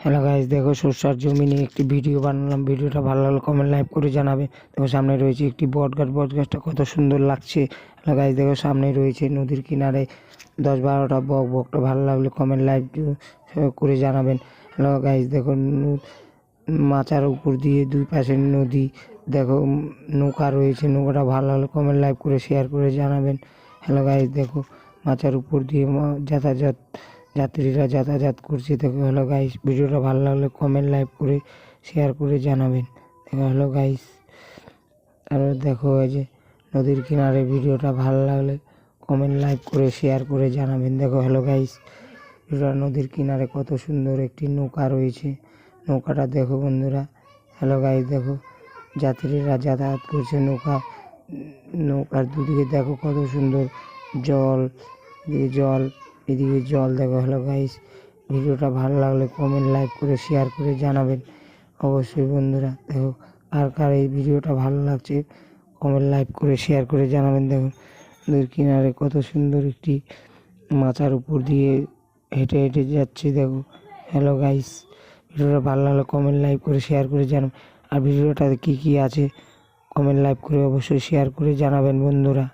Hello guys, দেখো সরষার জমি নিয়ে একটি ভিডিও বানালাম। ভিডিওটা ভালো লাগলে কমেন্ট লাইক করে জানাবে। দেখো সামনে রয়েছে একটি বট গাছ, বট গাছটা কত সুন্দর লাগছে। হ্যালো গাইস, দেখো সামনে রয়েছে নদীর কিনারে 10-12টা বক, বকটা ভালো লাগলে কমেন্ট লাইক করে জানাবেন। হ্যালো গাইস, দেখো মাচার উপর দিয়ে দুই পাশে নদী, দেখো নৌকা রয়েছে, নৌকাটা ভালো লাগলে কমেন্ট লাইক করে শেয়ার করে জানাবেন। হ্যালো গাইস, দেখো মাচার উপর দিয়ে যাত্রীরা যাতায়াত করছে। দেখো হ্যালো গাইস, ভিডিওটা ভালো লাগলে কমেন্ট লাইক করে শেয়ার করে জানাবেন। দেখো হ্যালো গাইস, আর দেখো এই যে নদীর কিনারে, ভিডিওটা ভালো লাগলে কমেন্ট লাইক করে শেয়ার করে জানাবেন। দেখো হ্যালো গাইস, ভিডিওটা নদীর কিনারে কত সুন্দর একটি নৌকা রয়েছে, নৌকাটা দেখো বন্ধুরা। হ্যালো গাইস, দেখো যাত্রীরা যাতায়াত করছে নৌকার দুদিকে দেখো কত সুন্দর জল, এদিকে জল দেখো। হ্যালো গাইস, ভিডিওটা ভালো লাগলে কমেন্ট লাইক করে শেয়ার করে জানাবেন অবশ্যই বন্ধুরা। দেখো কার এই ভিডিওটা ভালো লাগছে কমেন্ট লাইক করে শেয়ার করে জানাবেন। দেখো নদীর কিনারে কত সুন্দর একটি মাচার উপর দিয়ে হেঁটে হেঁটে যাচ্ছে। দেখো হ্যালো গাইস, ভিডিওটা ভালো লাগলে কমেন্ট লাইক করে শেয়ার করে জানাবেন। আর ভিডিওটাতে কী কী আছে কমেন্ট লাইক করে অবশ্যই শেয়ার করে জানাবেন বন্ধুরা।